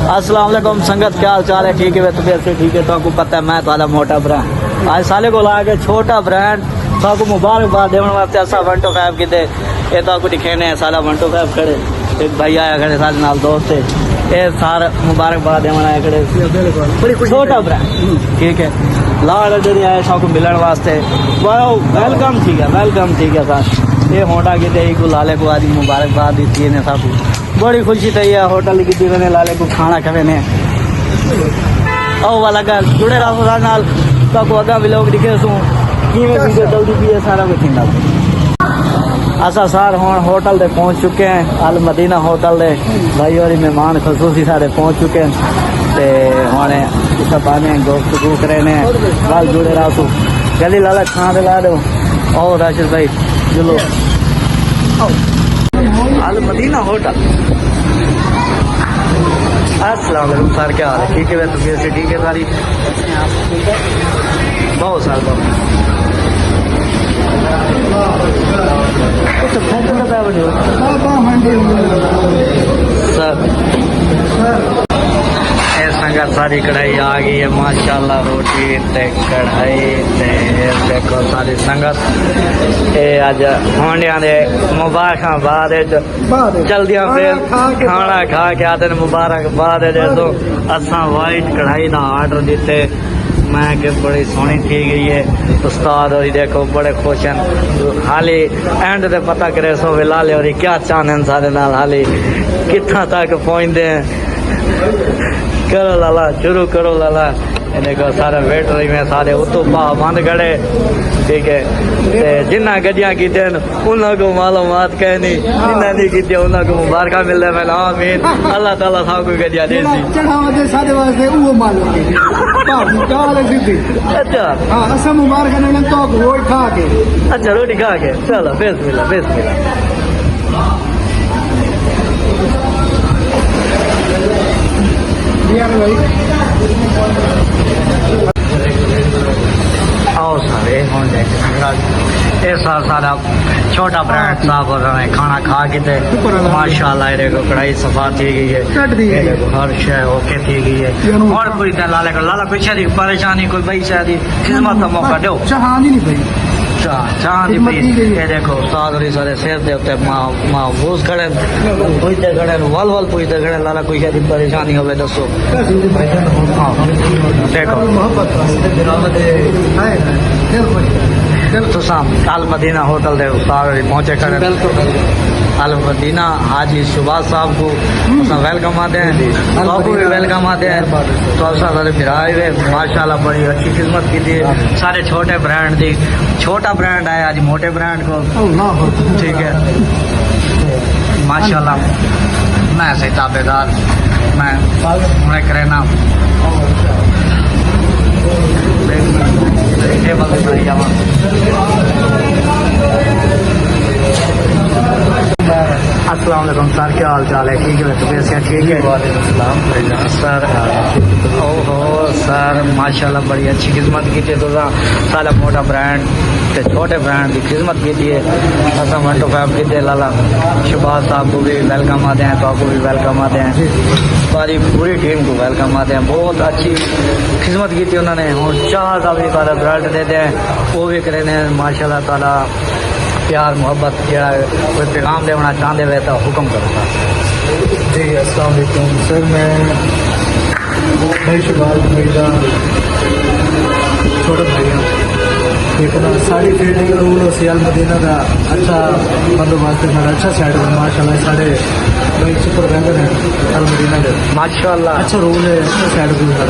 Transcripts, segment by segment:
अस्सलाम वालेकुम संगत, क्या हाल चाल है? ठीक है तबीयत से ठीक है। तो आपको पता है मैं तो मोटा ब्रांड आज साले को ला के छोटा ब्रांड तो आपको मुबारकबाद देने वास्ते ऐसा 1 to 5 किते ये तो आपको दिखेने है साला 1 to 5 खड़े एक भाई आया खड़े सारे नाल दोस्त है ये सारा मुबारकबाद देने आया खड़े बड़ी छोटा ब्रांड ठीक है लाल नहीं आया सबको मिलने वास्ते वेलकम ठीक है सर ये होटा किते को लाले को आज मुबारकबाद दी ने सब बड़ी खुशी थी है होटल की मैंने लाले को खाना खवे ने ओ वाला गल जुड़े रहो नाल तो आपको अगा भी लोग दिखे सू वीडियो जल्दी भी है सारा कुछ थींदा असा सर हुण होटल दे पहुंच चुके हैं अल मदीना होटल दे भाई और मेहमान खसूसी सारे पहुंच चुके हैं ते हुणे सब आने गुफ्तगू करे ने गल जुड़े रहो सू जल्दी लाला खाना दिला दो और राशिद भाई चलो अल मदीना होटल। अस्सलाम वालेकुम सर, क्या हाल है? ठीक है तबीयत से ठीक है सारी? बहुत साल सर संगत सारी कढ़ाई आ गई है माशाल्लाह रोटी ते कढ़ाई ते देखो सारी संगत ये अज होंडिया दे मुबारकबाद जल्दियां फिर खाना खा के आते मुबारकबाद जो असा वाइट कढ़ाई का आर्डर दिते मैं कि बड़ी सोहनी थी गई है उस्ताद और देखो बड़े खुश हैं हाली एंड दे पता करे सो वे लाले और क्या चाहते सारे नाल हाली कितना तक पहुंचते हैं करो लाला शुरू करो लाला देखो सारे वेट रही में सारे उतो पा बंद खड़े ठीक है जिन्ना गड्डियां की उन्होंने मालूमात कहनी जिन्ना नहीं की उन्होंने मुबारक मिल रहा मैं आमीन अल्लाह ताला सब को गड्डियां दे दी। अच्छा हाँ असा मुबारक तो रोटी खा के अच्छा रोटी खा के चलो बिस्मिल्लाह बिस्मिल्लाह। आओ सारे सारा छोटा ब्रांड साफ हो रहा है खाना खा के माशाल्लाह देखो कढ़ाई सफा थी गई है हर शय ओके थी गई है और पूरी तरह लाला कोई शादी परेशानी कोई भाई शादी खिदमत का मौका दो चाह ये देखो सारे सारे सिर के उत्ते महफूज खड़े पुजते खड़े वल वल पुजते खड़े लाला कोई शादी परेशानी हो दसो देखो तो अल मदीना होटल दे सारे पहुंचे खड़े अल मदीना हाजी सुभाष साहब को वेलकम आते हैं आपको भी वेलकम आते हैं तो सारे फिराए हुए माशाल्लाह बड़ी अच्छी खिदमत की थी सारे छोटे ब्रांड दी छोटा ब्रांड आया आज मोटे ब्रांड को ठीक है माशाल्लाह मैं से ताबेदार मैं उन्हें करना अस्सलाम वालेकुम सर, क्या हाल चाल है? ठीक है तबीयत से ठीक है सर? ओहो सर माशाल्लाह बड़ी अच्छी खिदमत की थी तो सारा मोटा ब्रांड ते छोटे ब्रांड की खिदमत की थी असा 1 to 5 की थी लाला शहबाज साहब को भी वेलकम आते हैं तो आपको भी वेलकम आते हैं सारी पूरी टीम को वेलकम आते हैं बहुत अच्छी खिदमत की थी उन्होंने और चाह का भी सारा रिजल्ट देते हैं वो भी करें माशाल्लाह ताला प्यार मोहब्बत जरा कोई पैगाम देना चाहते हुए तो हुक्म करो जी। अस्सलाम वालेकुम सर, मैं भाई शहबाज मिर्जा छोटे भाई हूँ ठीक है ना। साड़ी ट्रेडिंग रूल और सियाल मदीना का अच्छा बंदोबस्त है अच्छा साइड है माशाल्लाह साढ़े भाई सुपर वेंडर है अल मदीना के माशाल्लाह अच्छा रूल है अच्छा साइड रूल है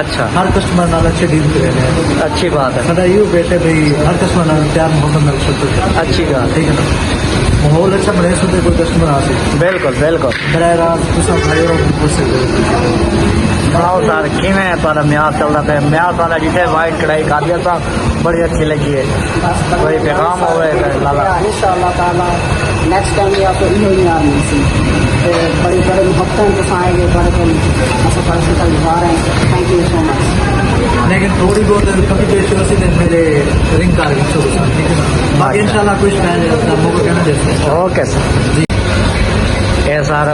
अच्छा हर कस्टमर नाल अच्छे डील करे हैं अच्छी बात है सदा यूँ बेटे भाई हर कस्टमर नाल प्यार मोहब्बत मिल सकते अच्छी बात ठीक है ना। माहौल अच्छा बने सुनते कोई कस्टमर आ सकते बिल्कुल बिल्कुल बरह रात भाई पूछ सकते आओ सर किमें तारा म्यार चल रहा है म्यार वाला जिसे वाइट कढ़ाई खा दिया था बड़ी अच्छी लगी है कोई पैगाम हो रहे लाला इंशाअल्लाह ताला नेक्स्ट टाइम भी आपको इन्हों नहीं आनी सी बड़ी बड़े मुहब्बत के साथ आएंगे बड़े ऐसा बड़े से दिखा रहे हैं थैंक यू सो मच लेकिन थोड़ी बहुत कभी पेश हो सी मेरे रिंग कार ठीक है ना बाकी इंशाल्लाह कुछ मौका कहना देते ओके सर जी। ये सारा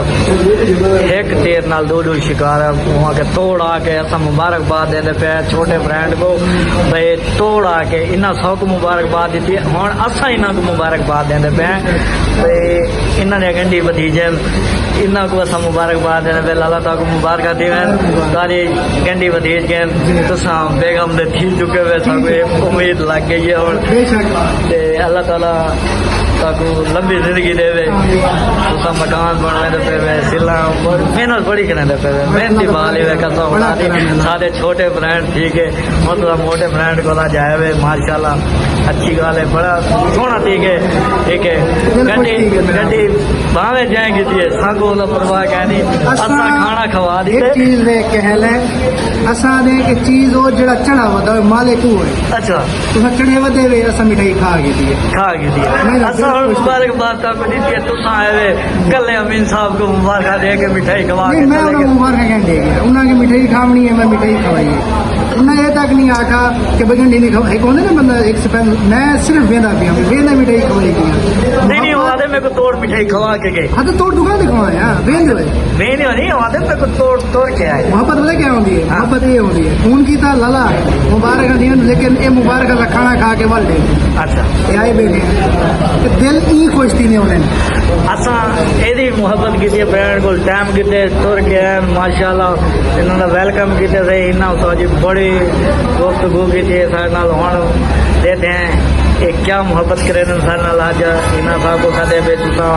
एक तीर नाल दो शिकार है वहाँ के तोड़ आके असा मुबारकबाद देते पे छोटे ब्रांड को भाई तोड़ आके इन्ना सौ को मुबारकबाद दी हूँ असा इन्हों को मुबारकबाद देते पे भाई इन्होंने गंढी भतीजे इन्हों को असा मुबारकबाद देने पे लाला तक मुबारक देवें सारी गंढी भतीज के तुसा बेगम दे थी चुके हुए सब उम्मीद लग गई है और अल्लाह ताला ताकू लंबी जिंदगी देवे तुसा मकान बनवाए दे पे सिला मेहनत बड़ी करने दे पे मेहनती बाली वे कसा बना दी सारे छोटे ब्रांड ठीक है मतलब मोटे ब्रांड को ला जाए वे माशाल्लाह अच्छी गाल है बड़ा सोना ठीक है गड्डी गड्डी भावे जाएंगी थी सांगो ला परवाह कहनी असा खाना खवा दी एक चीज दे कहले असा दे के चीज वो जेड़ा चढ़ा वदा मालिक वो है अच्छा तुसा चढ़े वदे वे असा मिठाई खा गई असा मुबारकबाद तक दी थी तुसा आए वे कल अमीन साहब को मुबारक दे के मिठाई खवा के मैं उन्हें मुबारक कह दे गया उन्हें की मिठाई खावनी है मैं मिठाई खवाई है उन्हें ये तक नहीं आखा कि बगंडी नहीं खवाई कौन है ना बंदा एक से पहले मैं सिर्फ वेंदा पिया वेंदा मिठाई खवाई गई नहीं वादे मेरे को तोड़ मिठाई खवा के गए हाँ तो तोड़ दुकान दिखवाया वेंदे नहीं वादे मेरे को तोड़ के आए मोहब्बत वाले क्या होती है मोहब्बत ये होती है खून की था लाला मुबारक दिया लेकिन ये मुबारक का खाना खा के वाल दे अच्छा ये आए बैठे दिल ई खुश थी नहीं उन्हें असा एदी मोहब्बत की ब्रांड को टाइम किते तुर के माशाल्लाह इन्होंने वेलकम किते थे इन्ना तो जी बड़ी गुफ्तगू की थी सारे नाल हुण देते हैं ये क्या मोहब्बत करे सारे नाल आज इन्ना साहब को कदे पे तुसा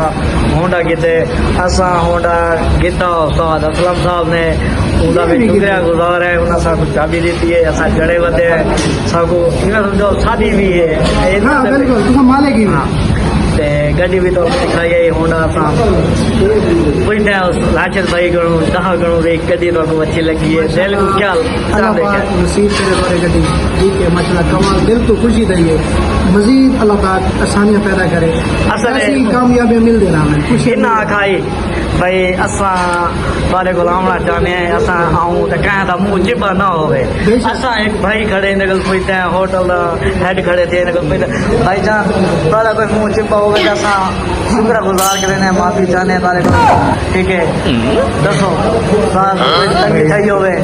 होंडा किते असा होंडा गिता उस्ताद असलम साहब ने उनका भी शुक्रिया गुजार है उन्हें साकू चाबी दी है असा जड़े वधे साकू इन्हें समझो शादी भी है हाँ बिल्कुल तुसा मालिक ही हाँ ते गड्डी भी तो दिखाई है होंडा असा पुछते हैं उस राशिद भाई गणु दहा गणु रे गड्डी तो को अच्छी लगी है दिल को क्या नसीब करे तोरे गड्डी ठीक है माशाल्लाह कमाल दिल तो खुशी दई है मजीद अल्लाह पाक आसानियां पैदा करे ऐसी कामयाबी मिल देना हमें खुशी ना खाई भाई असा बारे गुलामना चाहते हैं असा आऊँ तो कहें था मुँह चिपा ना होवे असा एक भाई खड़े निकल पूछते हैं होटल हेड खड़े थे निकल पूछते भाई जान तारा कोई मुँह चिपा होवे असा शुक्र गुजार करें माफी चाहने तारे को ठीक है दसो तंगी चाहिए होवे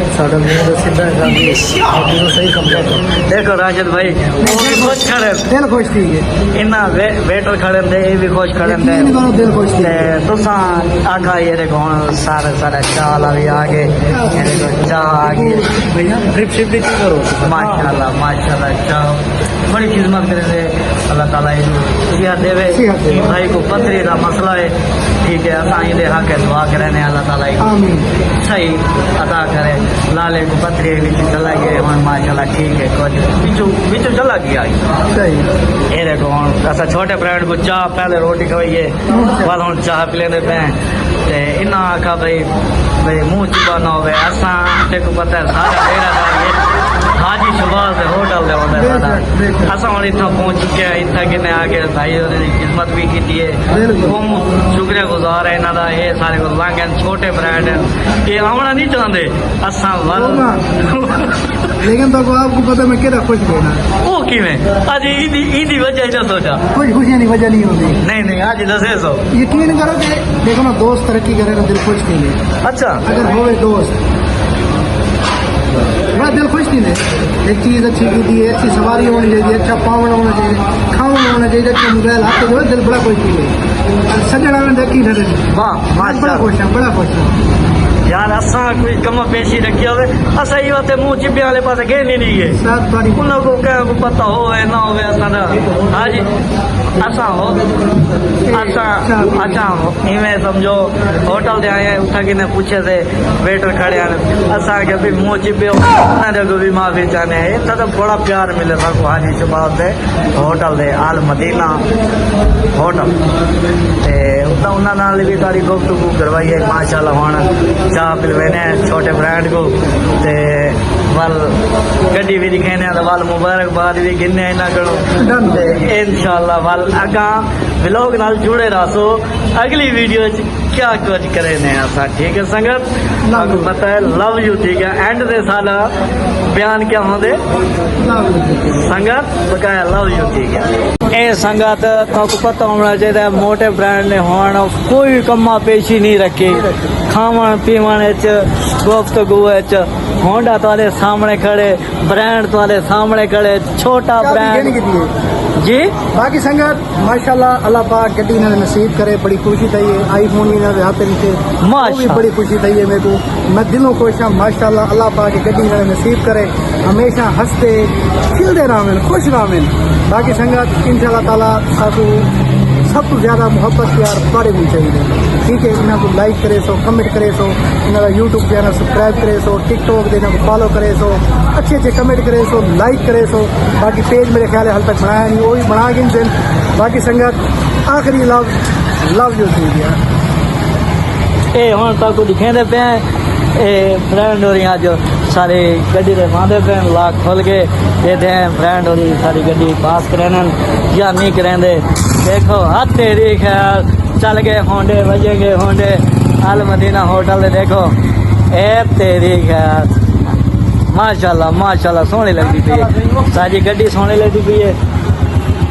सही कमरा देखो राशिद भाई वो भी खुश खड़े दिल खुश थी इन्ना वेटर खड़े थे ये भी खुश खड़े थे दिल खुश थी तुसा आखा ये देखो सारे सारे चाल अभी आगे ये देखो चाह आगे भैया ट्रिप शिप भी करो माशाल्लाह चाह बड़ी खिदमत करे अल्लाह ताला ये देवे कि भाई को पथरी का मसला है ठीक है असा ये हक है दुआ करें अल्लाह ताला सही अदा करे लाले को पथरी बिच चला गए हम माशाल्लाह ठीक है कुछ बिचू चला गया सही ये देखो असा छोटे ब्रांड को चाह पहले रोटी खवाइए बाद हम चाह पिलेंदे पे इन्ना आखा भाई मुँह चिपा ना हो असा को पता है सारा डेरा हाजी शबाज है होटल दे होंदा सारा असा हम इतना पहुंच चुके हैं इतना किन्ने आके भाई की खिदमत भी की है हम शुक्रिया गुजार है इन्हों का ये सारे को लांगन छोटे ब्रांड हैं ये आना नहीं चाहते असा लेकिन तो आपको पता मैं केड़ा खुश देना वो किवें आज ईदी वजह से सोचा कुछ खुशियां नहीं वजह नहीं होती नहीं आज दसे सो यकीन करो कि देखो ना दोस्त तरक्की करे तो दिल खुश नहीं है अच्छा अगर होवे दोस्त बड़ा दिल खुश नहीं है एक चीज अच्छी की थी अच्छी सवारी होनी चाहिए अच्छा पावन होना चाहिए खावन होना चाहिए अच्छा मोबाइल हाथ जो है दिल बड़ा खुश नहीं है सजड़ा में देखी डरे बड़ा खुश है बड़ा खुश है यार असा कोई कम पेशी रखी हो असा ये बात मुँह चिब्बे वाले पास गए नहीं गए उन को क्या पता हो ना हो हाँ जी असा हो अच्छा इवें समझो होटल दे आए उठा के पूछे थे वेटर खड़े असा के भी मुँह चिब्बे को भी माफी चाहने हैं तो बड़ा प्यार मिले सको हाजी शबाब से होटल दे आल मदीना होटल उन्होंने भी सारी गुफ्तगू करवाई है माशाल्लाह हुण चाह पिलवेने छोटे ब्रांड को ते वल गड्डी भी दिखाने वल मुबारकबाद भी गिने इन्हों को इंशाल्लाह वल अगा व्लॉग नाल जुड़े रहो अगली वीडियो क्या कुछ करे ने असा ठीक है संगत आपको पता है लव यू ठीक है एंड दे साला बयान क्या होंगे संगत बकाया लव यू ठीक है ए संगत तो पता होना चाहिए मोटे ब्रांड ने होना कोई कम्मा पेशी नहीं रखी खावन पीवन गुफ्तगू होंडा तुम्हारे सामने खड़े ब्रांड तुम्हारे सामने खड़े छोटा ब्रांड जी बाकी संगत माशाल्लाह अल्लाह पाक गड्डी इन्होंने नसीब करे बड़ी खुशी थी है आईफोन इन्होंने हाथ नीचे भी बड़ी खुशी थी है मेरे को मैं दिलों खुश हाँ माशाल्लाह अल्लाह पाक की गड्डी इन्होंने नसीब करे हमेशा हंसते खिलते रहें खुश रहें बाकी संगत इंशाल्लाह ताला साकू सब तो ज्यादा मोहब्बत प्यार थोड़े भी चाहिए ठीक है इन्हों को लाइक करे सो कमेंट करे सो इन्होंने यूट्यूब चैनल सब्सक्राइब करे सो टिकटॉक देना को फॉलो करे सो अच्छे अच्छे कमेंट करे सो लाइक करे सो बाकी पेज मेरे ख्याल है हाल तक बनाया नहीं वो भी बना के दिन बाकी संगत आखिरी लव यू थी यार ए हुन तक दिखेंदे पे ब्रांड और यहाँ जो सारे गड्डी दे बांधे पे लाख खोल के देते हैं ब्रांड और सारी गड्डी पास करें या नहीं करेंदे देखो हाथ तेरी ख्याल चल गए होंडे बजेंगे होंडे अल मदीना होटल दे देखो ए तेरी ख्याल माशाल्लाह माशाल्लाह सोहनी लगती पई है सारी गड्डी सोहनी लगती पई है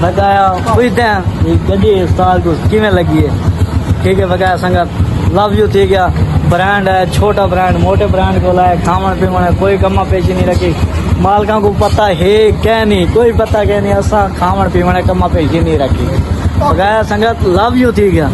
बकाया पूछते हैं गड्डी साल को किमें लगी है ठीक है बकाया संगत लव यू थी गया ब्रांड है छोटा ब्रांड मोटे ब्रांड को लाए खावन पीवन है कोई कमा पेशी नहीं रखी मालका को पता है क्या नहीं कोई पता क्या नहीं असा खावन पीवन कमा पेशी नहीं रखी बकाया संगत लव यू थी गया